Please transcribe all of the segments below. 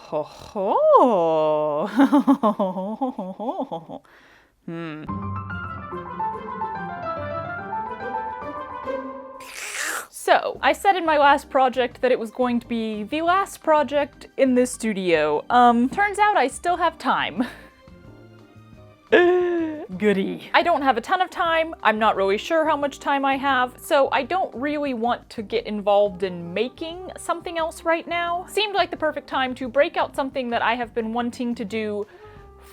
ho ho. So, I said in my last project that it was going to be the last project in this studio. Turns out I still have time. Goody. I don't have a ton of time, I'm not really sure how much time I have, so I don't really want to get involved in making something else right now. Seemed like the perfect time to break out something that I have been wanting to do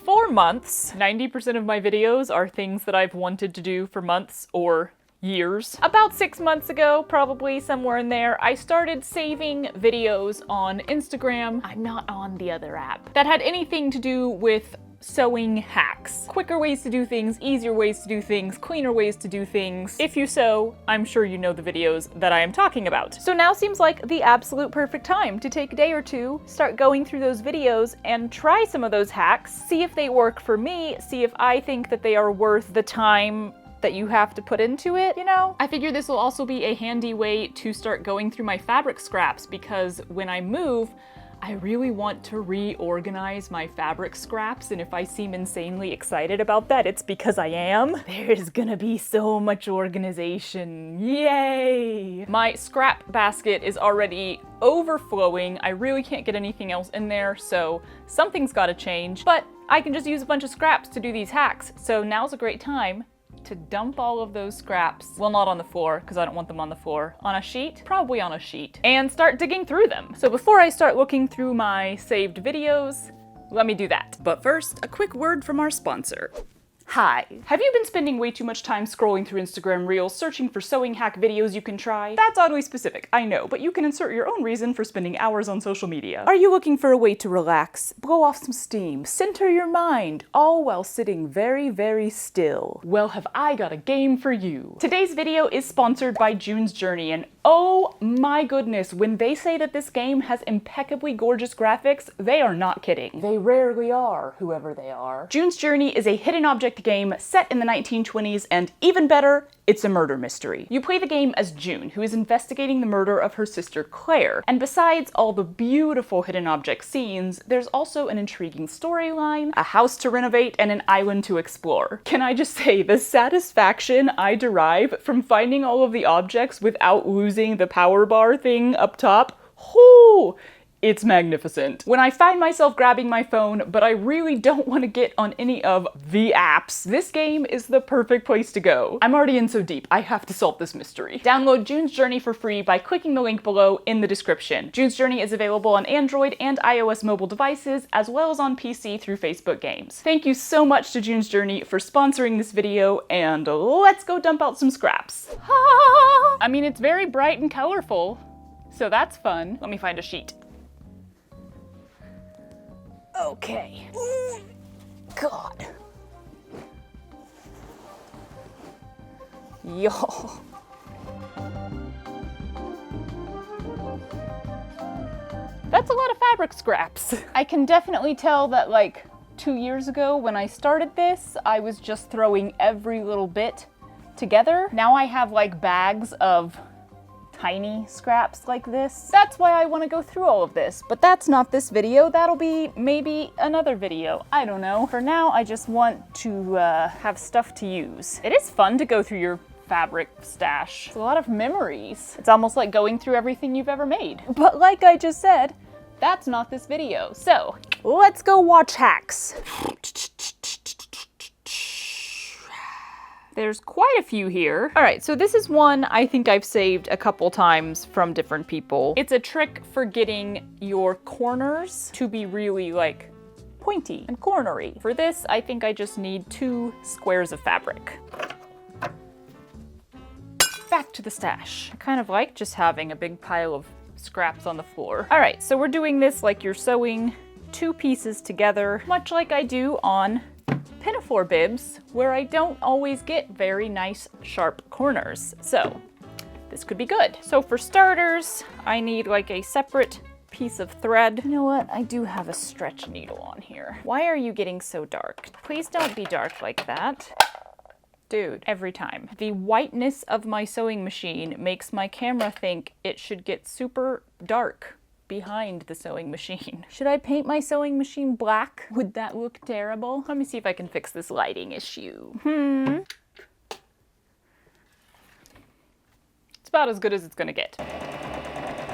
for months. 90% of my videos are things that I've wanted to do for months or years. About 6 months ago, probably somewhere in there, I started saving videos on Instagram. I'm not on the other app. That had anything to do with sewing hacks. Quicker ways to do things, easier ways to do things, cleaner ways to do things. If you sew, I'm sure you know the videos that I am talking about. So now seems like the absolute perfect time to take a day or two, start going through those videos and try some of those hacks, see if they work for me, see if I think that they are worth the time that you have to put into it, you know? I figure this will also be a handy way to start going through my fabric scraps, because when I move, I really want to reorganize my fabric scraps, and if I seem insanely excited about that, it's because I am. There's gonna be so much organization, yay! My scrap basket is already overflowing. I really can't get anything else in there, so something's gotta change, but I can just use a bunch of scraps to do these hacks, so now's a great time to dump all of those scraps, well, not on the floor, because I don't want them on the floor, on a sheet, probably on a sheet, and start digging through them. So before I start looking through my saved videos, let me do that. But first, a quick word from our sponsor. Hi. Have you been spending way too much time scrolling through Instagram Reels searching for sewing hack videos you can try? That's oddly specific, I know, but you can insert your own reason for spending hours on social media. Are you looking for a way to relax, blow off some steam, center your mind, all while sitting very, very still? Well, have I got a game for you. Today's video is sponsored by June's Journey, and oh my goodness, when they say that this game has impeccably gorgeous graphics, they are not kidding. They rarely are, whoever they are. June's Journey is a hidden object game set in the 1920s, and even better, it's a murder mystery. You play the game as June, who is investigating the murder of her sister Claire, and besides all the beautiful hidden object scenes, there's also an intriguing storyline, a house to renovate, and an island to explore. Can I just say, the satisfaction I derive from finding all of the objects without losing the power bar thing up top, whoo! It's magnificent. When I find myself grabbing my phone, but I really don't want to get on any of the apps, this game is the perfect place to go. I'm already in so deep, I have to solve this mystery. Download June's Journey for free by clicking the link below in the description. June's Journey is available on Android and iOS mobile devices, as well as on PC through Facebook Games. Thank you so much to June's Journey for sponsoring this video, and let's go dump out some scraps. I mean, it's very bright and colorful, so that's fun. Let me find a sheet. Okay. God. Yo. That's a lot of fabric scraps. I can definitely tell that like 2 years ago when I started this, I was just throwing every little bit together. Now I have like bags of tiny scraps like this. That's why I want to go through all of this, but that's not this video. That'll be maybe another video. I don't know. For now, I just want to have stuff to use. It is fun to go through your fabric stash. It's a lot of memories. It's almost like going through everything you've ever made. But like I just said, that's not this video. So let's go watch hacks. There's quite a few here. All right, so this is one I think I've saved a couple times from different people. It's a trick for getting your corners to be really like pointy and cornery. For this, I think I just need 2 squares of fabric. Back to the stash. I kind of like just having a big pile of scraps on the floor. All right, so we're doing this like you're sewing 2 pieces together, much like I do on pinafore bibs, where I don't always get very nice sharp corners. So this could be good. So for starters, I need like a separate piece of thread. You know what? I do have a stretch needle on here. Why are you getting so dark? Please don't be dark like that. Dude, every time. The whiteness of my sewing machine makes my camera think it should get super dark behind the sewing machine. Should I paint my sewing machine black? Would that look terrible? Let me see if I can fix this lighting issue. It's about as good as it's gonna get.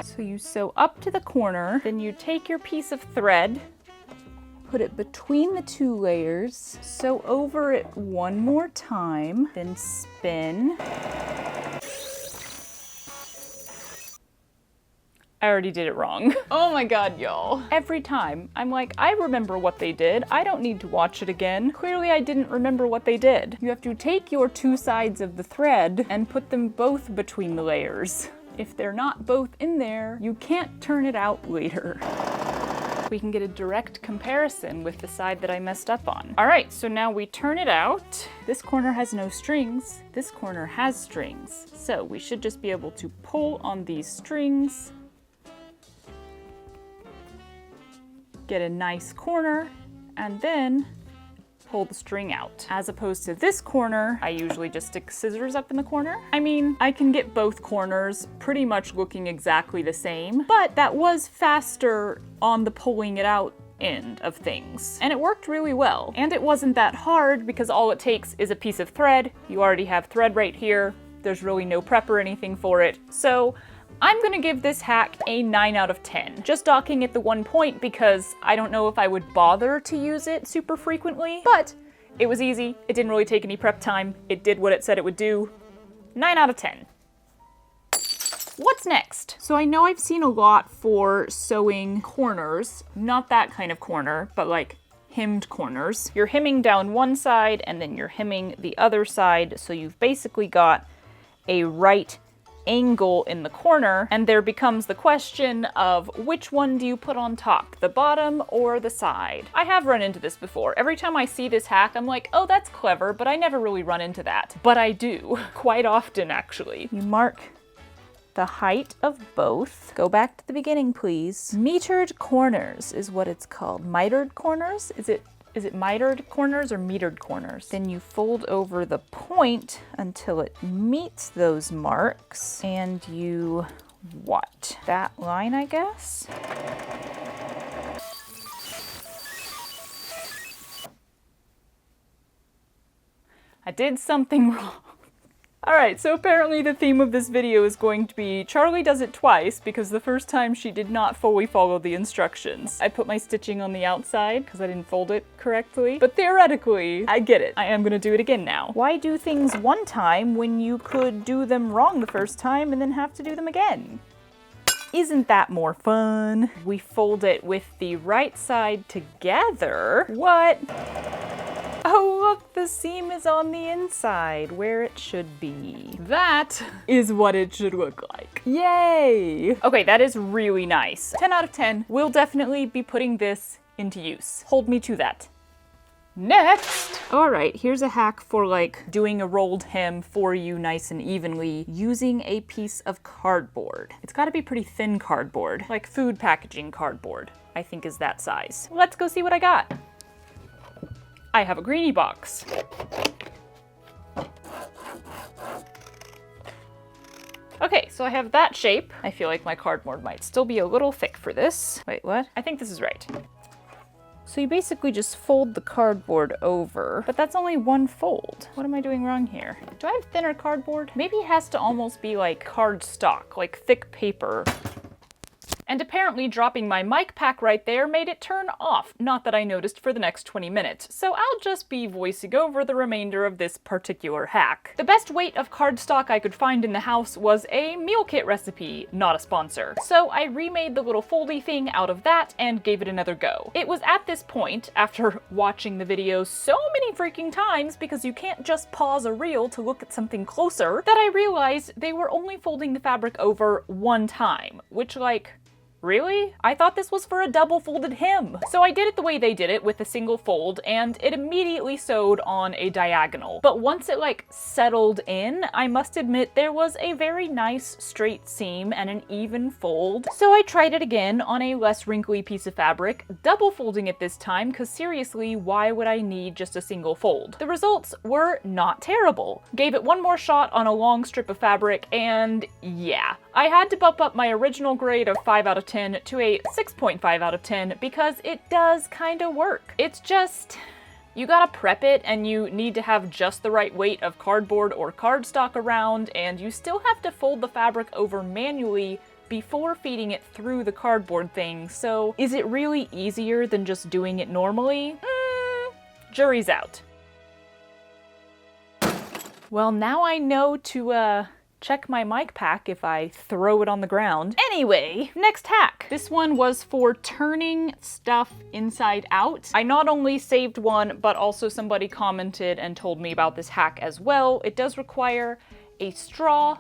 So you sew up to the corner, then you take your piece of thread, put it between the 2 layers, sew over it one more time, then spin. I already did it wrong. Oh my god, y'all. Every time, I'm like, I remember what they did. I don't need to watch it again. Clearly, I didn't remember what they did. You have to take your 2 sides of the thread and put them both between the layers. If they're not both in there, you can't turn it out later. We can get a direct comparison with the side that I messed up on. All right, so now we turn it out. This corner has no strings. This corner has strings. So we should just be able to pull on these strings, get a nice corner, and then pull the string out. As opposed to this corner, I usually just stick scissors up in the corner. I mean, I can get both corners pretty much looking exactly the same, but that was faster on the pulling it out end of things. And it worked really well. And it wasn't that hard because all it takes is a piece of thread. You already have thread right here. There's really no prep or anything for it. So I'm gonna give this hack a 9 out of 10. Just docking it the 1 point because I don't know if I would bother to use it super frequently, but it was easy. It didn't really take any prep time. It did what it said it would do. 9 out of 10. What's next? So I know I've seen a lot for sewing corners, not that kind of corner, but like hemmed corners. You're hemming down one side and then you're hemming the other side, so you've basically got a right angle in the corner, and there becomes the question of which one do you put on top, the bottom or the side? I have run into this before. Every time I see this hack, I'm like, oh, that's clever, but I never really run into that. But I do, quite often actually. You mark the height of both. Go back to the beginning, please. Metered corners is what it's called. Mitered corners? Is it mitered corners or metered corners? Then you fold over the point until it meets those marks, and you what? That line, I guess? I did something wrong. Alright, so apparently the theme of this video is going to be Charlie does it twice because the first time she did not fully follow the instructions. I put my stitching on the outside because I didn't fold it correctly, but theoretically, I get it. I am gonna do it again now. Why do things one time when you could do them wrong the first time and then have to do them again? Isn't that more fun? We fold it with the right side together. What? Oh, look, the seam is on the inside where it should be. That is what it should look like. Yay! Okay, that is really nice. 10 out of 10. We'll definitely be putting this into use. Hold me to that. Next! All right, here's a hack for like doing a rolled hem for you nice and evenly using a piece of cardboard. It's gotta be pretty thin cardboard, like food packaging cardboard, I think is that size. Let's go see what I got. I have a greenie box. Okay, so I have that shape. I feel like my cardboard might still be a little thick for this. Wait, what? I think this is right. So you basically just fold the cardboard over, but that's only one fold. What am I doing wrong here? Do I have thinner cardboard? Maybe it has to almost be like cardstock, like thick paper. And apparently dropping my mic pack right there made it turn off. Not that I noticed for the next 20 minutes. So I'll just be voicing over the remainder of this particular hack. The best weight of cardstock I could find in the house was a meal kit recipe, not a sponsor. So I remade the little foldy thing out of that and gave it another go. It was at this point, after watching the video so many freaking times because you can't just pause a reel to look at something closer, that I realized they were only folding the fabric over one time, which like, really? I thought this was for a double folded hem. So I did it the way they did it with a single fold and it immediately sewed on a diagonal. But once it like settled in, I must admit there was a very nice straight seam and an even fold. So I tried it again on a less wrinkly piece of fabric, double folding it this time because seriously, why would I need just a single fold? The results were not terrible. Gave it one more shot on a long strip of fabric and yeah, I had to bump up my original grade of 5 out of of 10 to a 6.5 out of 10 because it does kind of work. It's just, you gotta prep it and you need to have just the right weight of cardboard or cardstock around, and you still have to fold the fabric over manually before feeding it through the cardboard thing. So is it really easier than just doing it normally? Jury's out. Well, now I know to check my mic pack if I throw it on the ground. Anyway, next hack. This one was for turning stuff inside out. I not only saved one, but also somebody commented and told me about this hack as well. It does require a straw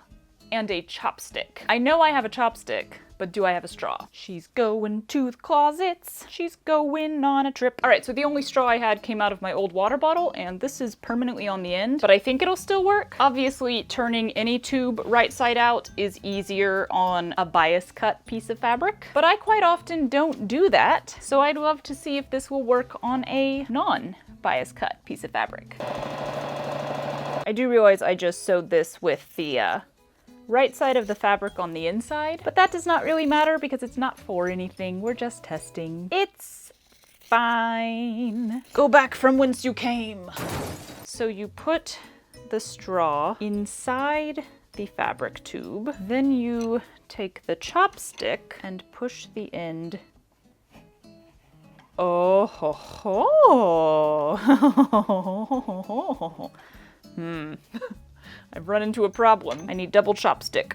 and a chopstick. I know I have a chopstick, but do I have a straw? She's going to the closets. She's going on a trip. All right, so the only straw I had came out of my old water bottle, and this is permanently on the end, but I think it'll still work. Obviously, turning any tube right side out is easier on a bias cut piece of fabric, but I quite often don't do that, so I'd love to see if this will work on a non-bias cut piece of fabric. I do realize I just sewed this with the right side of the fabric on the inside, but that does not really matter because it's not for anything. We're just testing. It's fine. Go back from whence you came. So you put the straw inside the fabric tube, then you take the chopstick and push the end. Oh ho ho. I've run into a problem. I need double chopstick.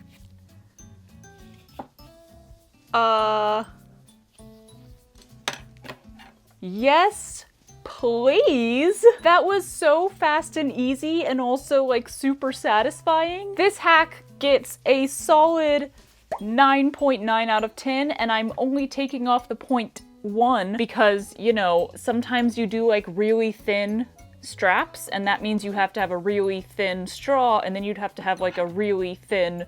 Yes, please. That was so fast and easy and also like super satisfying. This hack gets a solid 9.9 out of 10, and I'm only taking off the 0.1 because, you know, sometimes you do like really thin straps, and that means you have to have a really thin straw, and then you'd have to have like a really thin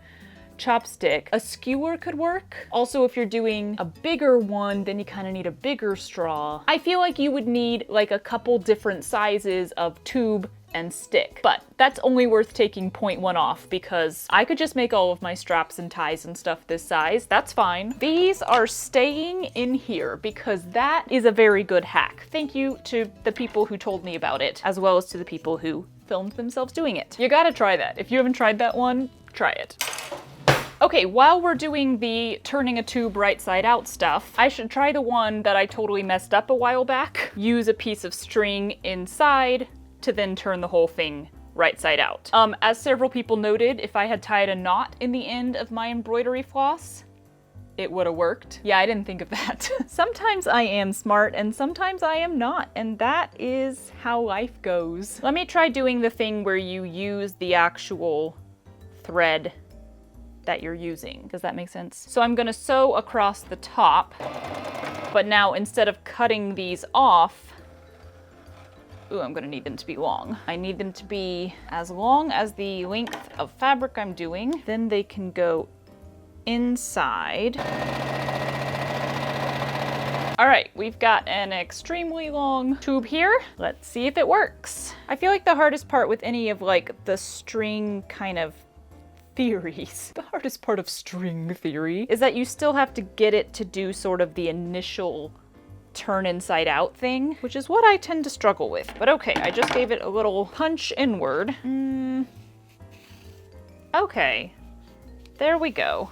chopstick. A skewer could work. Also, if you're doing a bigger one, then you kind of need a bigger straw. I feel like you would need like a couple different sizes of tube and stick, but that's only worth taking 0.1 off because I could just make all of my straps and ties and stuff this size. That's fine. These are staying in here because that is a very good hack. Thank you to the people who told me about it, as well as to the people who filmed themselves doing it. You gotta try that. If you haven't tried that one, try it. Okay, while we're doing the turning a tube right side out stuff, I should try the one that I totally messed up a while back. Use a piece of string inside to then turn the whole thing right side out. As several people noted, if I had tied a knot in the end of my embroidery floss, it would have worked. Yeah, I didn't think of that. Sometimes I am smart and sometimes I am not, and that is how life goes. Let me try doing the thing where you use the actual thread that you're using. Does that make sense? So I'm gonna sew across the top, but now instead of cutting these off, ooh, I'm gonna need them to be long. I need them to be as long as the length of fabric I'm doing. Then they can go inside. All right, we've got an extremely long tube here. Let's see if it works. I feel like the hardest part with any of like the string kind of theories, the hardest part of string theory is that you still have to get it to do sort of the initial turn inside out thing, which is what I tend to struggle with. But okay, I just gave it a little punch inward. Okay, there we go.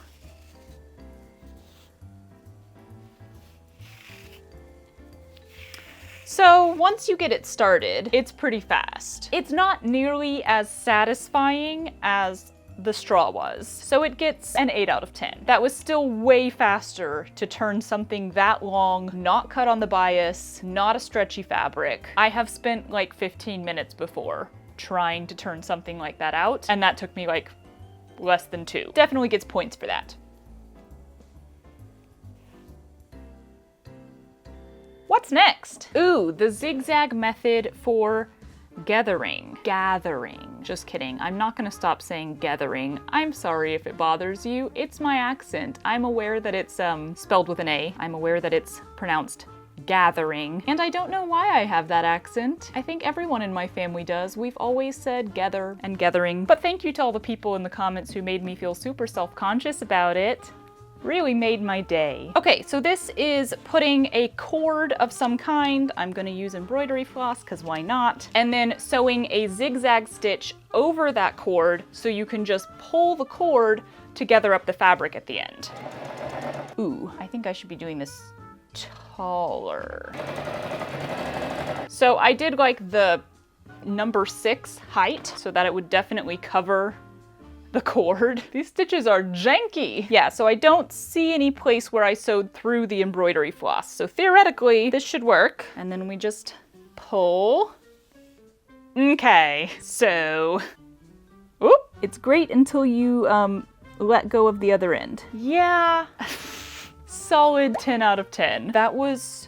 So once you get it started, it's pretty fast. It's not nearly as satisfying as the straw was, so it gets an 8 out of 10. That was still way faster to turn something that long, not cut on the bias, not a stretchy fabric. I have spent like 15 minutes before trying to turn something like that out, and that took me like less than 2. Definitely gets points for that. What's next? Ooh, the zigzag method for gathering. Just kidding. I'm not gonna stop saying gathering. I'm sorry if it bothers you. It's my accent. I'm aware that it's spelled with an A. I'm aware that it's pronounced gathering. And I don't know why I have that accent. I think everyone in my family does. We've always said gather and gathering. But thank you to all the people in the comments who made me feel super self-conscious about it. Really made my day. Okay, so this is putting a cord of some kind. I'm gonna use embroidery floss, because why not? And then sewing a zigzag stitch over that cord so you can just pull the cord to gather up the fabric at the end. Ooh, I think I should be doing this taller. So I did like the number 6 height so that it would definitely cover the cord. These stitches are janky. Yeah, so I don't see any place where I sewed through the embroidery floss. So theoretically, this should work. And then we just pull. Okay, so, oop. It's great until you let go of the other end. Yeah, solid 10 out of 10. That was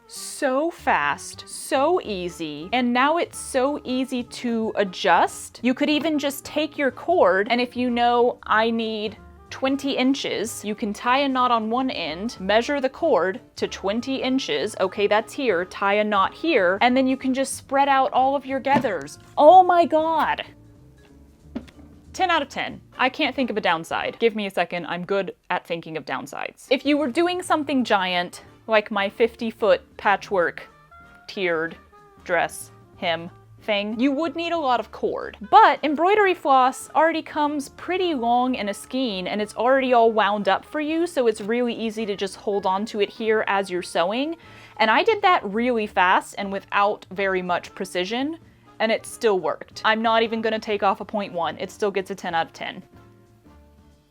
so fast, so easy, and now it's so easy to adjust. You could even just take your cord, and if you know I need 20 inches, you can tie a knot on one end, measure the cord to 20 inches, okay, that's here, tie a knot here, and then you can just spread out all of your gathers. Oh my God. 10 out of 10. I can't think of a downside. Give me a second, I'm good at thinking of downsides. If you were doing something giant, like my 50-foot patchwork tiered dress hem thing, you would need a lot of cord. But embroidery floss already comes pretty long in a skein and it's already all wound up for you, so it's really easy to just hold on to it here as you're sewing. And I did that really fast and without very much precision, and it still worked. I'm not even gonna take off a 0.1. It still gets a 10 out of 10.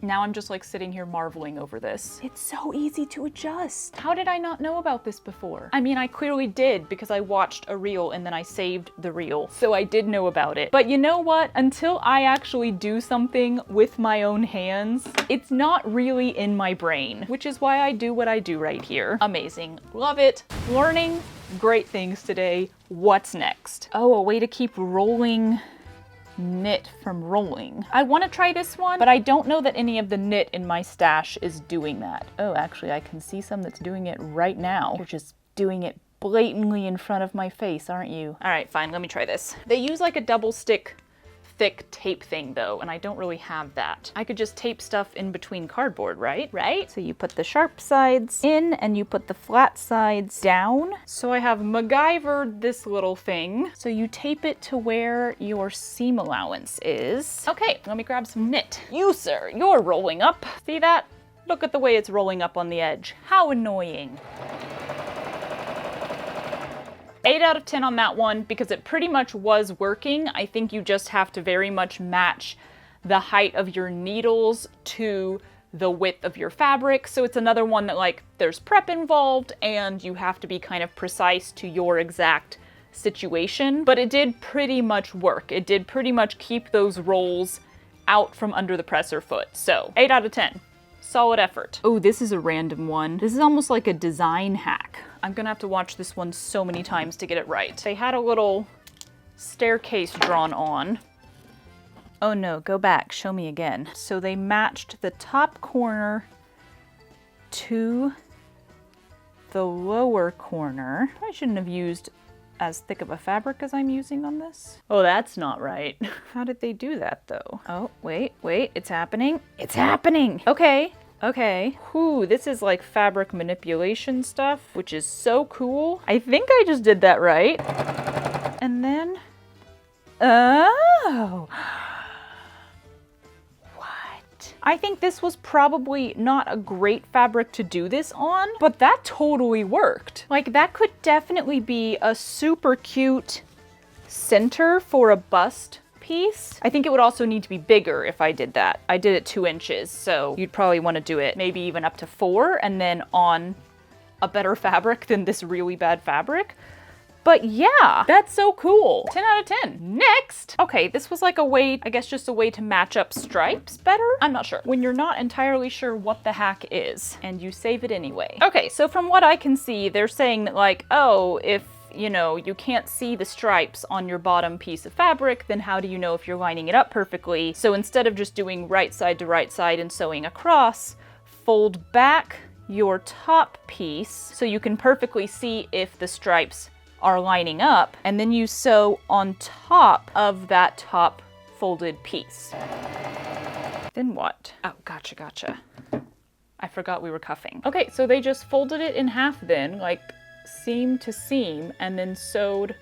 Now I'm just like sitting here marveling over this. It's so easy to adjust. How did I not know about this before? I mean, I clearly did because I watched a reel and then I saved the reel. So I did know about it. But you know what? Until I actually do something with my own hands, it's not really in my brain, which is why I do what I do right here. Amazing. Love it. Learning great things today. What's next? Oh, a way to keep rolling knit from rolling. I want to try this one, but I don't know that any of the knit in my stash is doing that. Oh, actually, I can see some that's doing it right now. You're just doing it blatantly in front of my face, aren't you? All right, fine, let me try this. They use like a double stick thick tape thing though, and I don't really have that. I could just tape stuff in between cardboard, right? Right? So you put the sharp sides in and you put the flat sides down. So I have MacGyvered this little thing. So you tape it to where your seam allowance is. Okay, let me grab some knit. You, sir, you're rolling up. See that? Look at the way it's rolling up on the edge. How annoying. 8 out of 10 on that one because it pretty much was working. I think you just have to very much match the height of your needles to the width of your fabric. So it's another one that like there's prep involved and you have to be kind of precise to your exact situation, but it did pretty much work. It did pretty much keep those rolls out from under the presser foot. So 8 out of 10. Solid effort. Oh, this is a random one. This is almost like a design hack. I'm gonna have to watch this one so many times to get it right. They had a little staircase drawn on. Oh no, go back, show me again. So they matched the top corner to the lower corner. I shouldn't have used as thick of a fabric as I'm using on this. Oh, that's not right. How did they do that though? Oh, wait, it's happening. It's happening! Okay. Okay. Whew, this is like fabric manipulation stuff, which is so cool. I think I just did that right. And then, oh. What? I think this was probably not a great fabric to do this on, but that totally worked. Like that could definitely be a super cute center for a bust piece. I think it would also need to be bigger if I did that. I did it 2 inches, so you'd probably want to do it maybe even up to 4 and then on a better fabric than this really bad fabric. But yeah, that's so cool. 10 out of 10. Next. Okay, this was like a way, I guess just a way to match up stripes better? I'm not sure. When you're not entirely sure what the hack is and you save it anyway. Okay, so from what I can see, they're saying that like, oh, if you know, you can't see the stripes on your bottom piece of fabric, then how do you know if you're lining it up perfectly? So instead of just doing right side to right side and sewing across, fold back your top piece so you can perfectly see if the stripes are lining up, and then you sew on top of that top folded piece. Then what? Oh, gotcha. I forgot we were cuffing. Okay, so they just folded it in half then, like seam to seam, and then sewed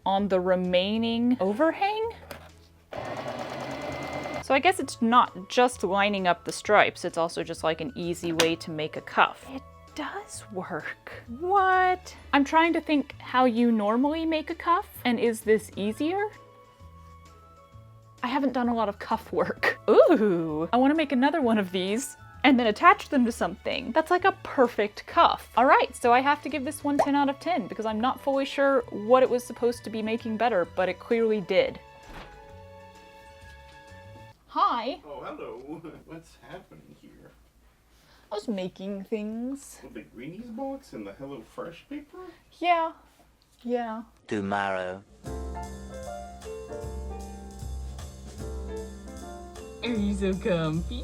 on the remaining overhang? So I guess it's not just lining up the stripes, it's also just like an easy way to make a cuff. It does work. What? I'm trying to think how you normally make a cuff, and is this easier? I haven't done a lot of cuff work. Ooh, I want to make another one of these and then attach them to something. That's like a perfect cuff. All right, so I have to give this one 10 out of 10 because I'm not fully sure what it was supposed to be making better, but it clearly did. Hi. Oh, hello. What's happening here? I was making things. With the Greenies box and the Hello Fresh paper? Yeah. Tomorrow. Are you so comfy?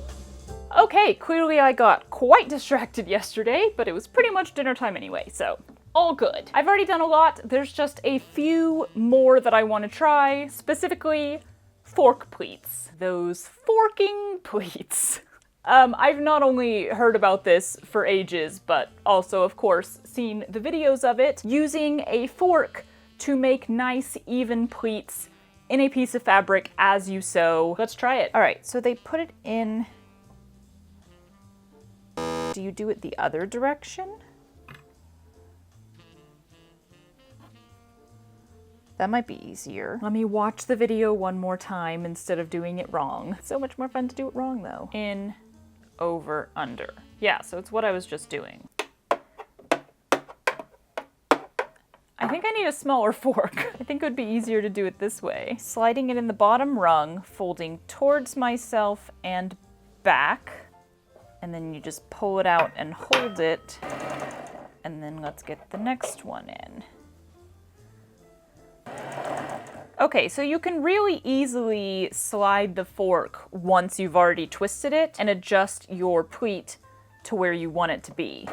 Okay, clearly I got quite distracted yesterday, but it was pretty much dinner time anyway, so all good. I've already done a lot. There's just a few more that I want to try, specifically fork pleats. Those forking pleats. I've not only heard about this for ages, but also, of course, seen the videos of it, using a fork to make nice, even pleats in a piece of fabric as you sew. Let's try it. All right, so they put it in. Do you do it the other direction? That might be easier. Let me watch the video one more time instead of doing it wrong. It's so much more fun to do it wrong though. In, over, under. Yeah, so it's what I was just doing. I think I need a smaller fork. I think it would be easier to do it this way. Sliding it in the bottom rung, folding towards myself and back, and then you just pull it out and hold it, and then let's get the next one in. Okay, so you can really easily slide the fork once you've already twisted it and adjust your pleat to where you want it to be.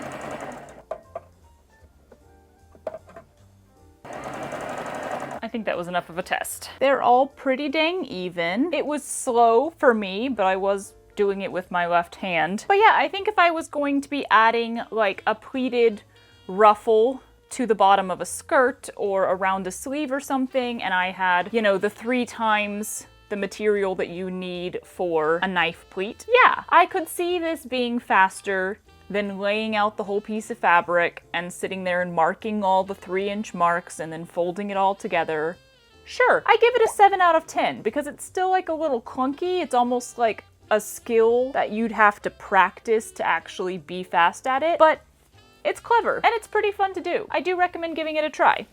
I think that was enough of a test. They're all pretty dang even. It was slow for me, but I was doing it with my left hand. But yeah, I think if I was going to be adding like a pleated ruffle to the bottom of a skirt or around a sleeve or something, and I had, you know, the 3 times the material that you need for a knife pleat, yeah, I could see this being faster than laying out the whole piece of fabric and sitting there and marking all the 3-inch marks and then folding it all together. Sure, I give it a 7 out of 10 because it's still like a little clunky. It's almost like a skill that you'd have to practice to actually be fast at it, but it's clever and it's pretty fun to do. I do recommend giving it a try.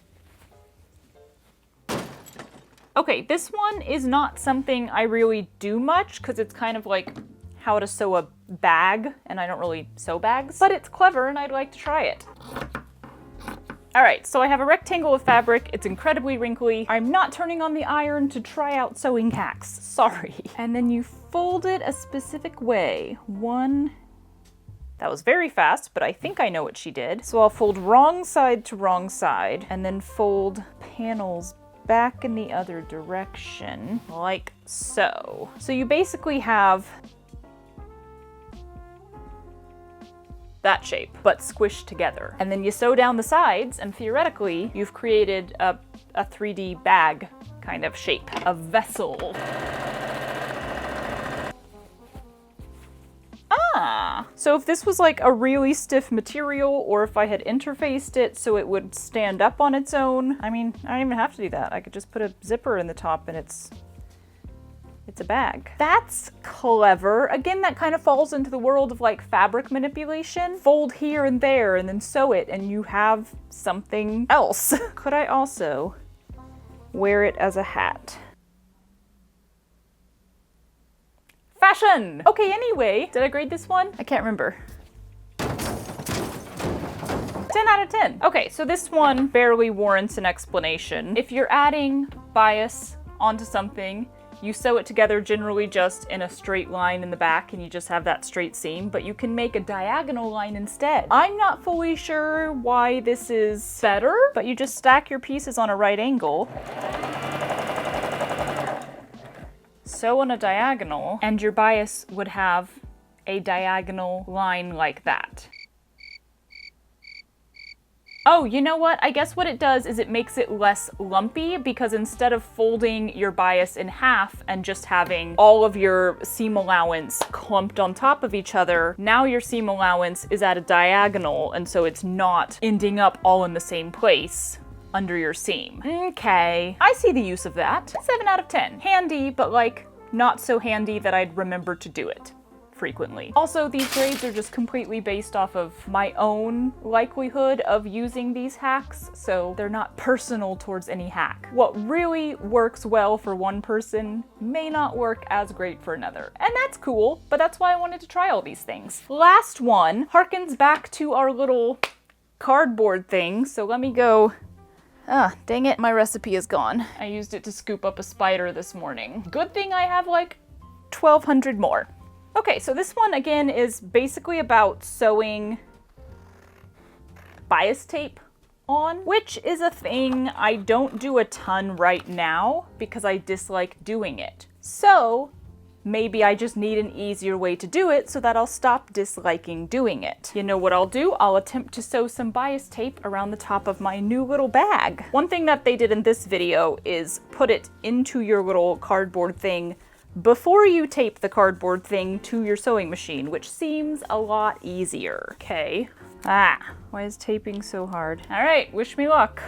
Okay, this one is not something I really do much because it's kind of like how to sew a bag, and I don't really sew bags, but it's clever and I'd like to try it. All right, so I have a rectangle of fabric. It's incredibly wrinkly. I'm not turning on the iron to try out sewing hacks, sorry. And then you fold it a specific way. One, that was very fast, but I think I know what she did. So I'll fold wrong side to wrong side and then fold panels back in the other direction, like so. So you basically have that shape, but squished together. And then you sew down the sides, and theoretically, you've created a 3D bag kind of shape, a vessel. Ah! So if this was like a really stiff material, or if I had interfaced it so it would stand up on its own, I mean, I don't even have to do that. I could just put a zipper in the top and it's a bag. That's clever. Again, that kind of falls into the world of like fabric manipulation. Fold here and there and then sew it and you have something else. Could I also wear it as a hat? Fashion! Okay, anyway, did I grade this one? I can't remember. 10 out of 10. Okay, so this one barely warrants an explanation. If you're adding bias onto something, you sew it together generally just in a straight line in the back and you just have that straight seam, but you can make a diagonal line instead. I'm not fully sure why this is better, but you just stack your pieces on a right angle, sew on a diagonal, and your bias would have a diagonal line like that. Oh, you know what? I guess what it does is it makes it less lumpy, because instead of folding your bias in half and just having all of your seam allowance clumped on top of each other, now your seam allowance is at a diagonal, and so it's not ending up all in the same place under your seam. Okay, I see the use of that. 7 out of 10. Handy, but like not so handy that I'd remember to do it frequently. Also, these grades are just completely based off of my own likelihood of using these hacks, so they're not personal towards any hack. What really works well for one person may not work as great for another. And that's cool, but that's why I wanted to try all these things. Last one harkens back to our little cardboard thing, so let me go. Ah, dang it, my recipe is gone. I used it to scoop up a spider this morning. Good thing I have like 1,200 more. Okay, so this one again is basically about sewing bias tape on, which is a thing I don't do a ton right now because I dislike doing it. So maybe I just need an easier way to do it so that I'll stop disliking doing it. You know what I'll do? I'll attempt to sew some bias tape around the top of my new little bag. One thing that they did in this video is put it into your little cardboard thing before you tape the cardboard thing to your sewing machine, which seems a lot easier. Okay. Ah, why is taping so hard? All right, wish me luck.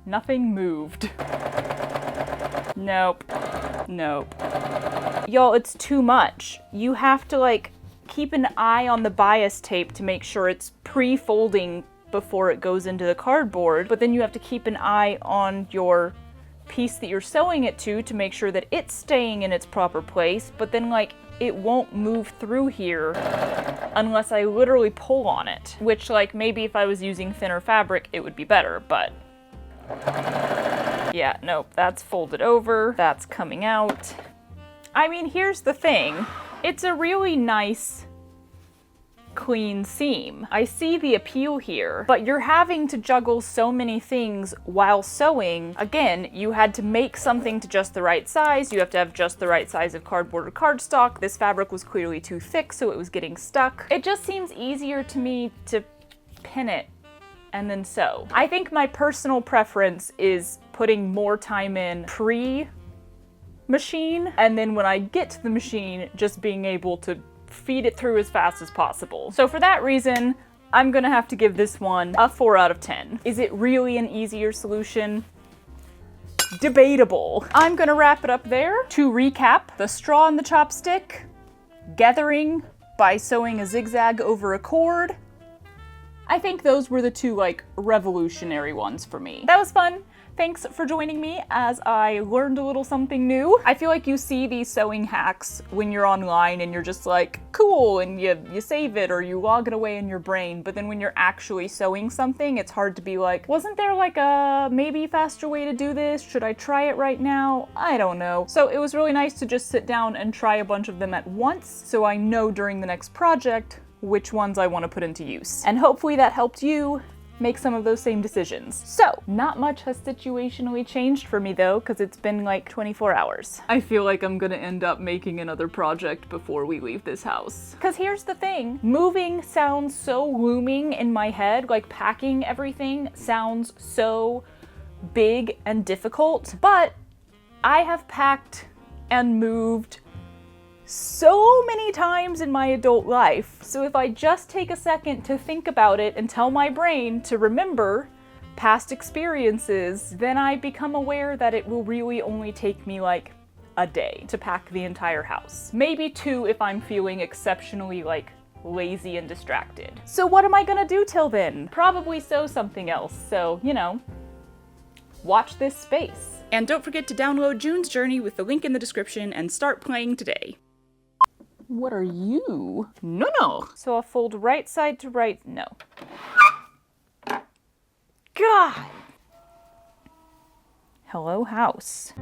Nothing moved. Nope. Nope. Y'all, it's too much. You have to like keep an eye on the bias tape to make sure it's pre-folding before it goes into the cardboard, but then you have to keep an eye on your piece that you're sewing it to make sure that it's staying in its proper place, but then like it won't move through here unless I literally pull on it, which like maybe if I was using thinner fabric it would be better, but yeah, nope, that's folded over, that's coming out. I mean, here's the thing, it's a really nice clean seam. I see the appeal here, but you're having to juggle so many things while sewing. Again, you had to make something to just the right size. You have to have just the right size of cardboard or cardstock. This fabric was clearly too thick, so it was getting stuck. It just seems easier to me to pin it and then sew. I think my personal preference is putting more time in pre-machine, and then when I get to the machine, just being able to feed it through as fast as possible. So for that reason, I'm gonna have to give this one a 4 out of 10. Is it really an easier solution? Debatable. I'm gonna wrap it up there. To recap, the straw and the chopstick, gathering by sewing a zigzag over a cord. I think those were the two like revolutionary ones for me. That was fun. Thanks for joining me as I learned a little something new. I feel like you see these sewing hacks when you're online and you're just like, cool, and you save it or you log it away in your brain, but then when you're actually sewing something, it's hard to be like, wasn't there like a maybe faster way to do this? Should I try it right now? I don't know. So it was really nice to just sit down and try a bunch of them at once so I know during the next project which ones I want to put into use. And hopefully that helped you make some of those same decisions. So, not much has situationally changed for me though, because it's been like 24 hours. I feel like I'm gonna end up making another project before we leave this house. Because here's the thing, moving sounds so looming in my head, like packing everything sounds so big and difficult, but I have packed and moved so many times in my adult life. So if I just take a second to think about it and tell my brain to remember past experiences, then I become aware that it will really only take me like a day to pack the entire house. Maybe 2 if I'm feeling exceptionally like lazy and distracted. So what am I gonna do till then? Probably sew something else. So, you know, watch this space. And don't forget to download June's Journey with the link in the description and start playing today. What are you? No. So I'll fold right side to right. No. God. Hello, house.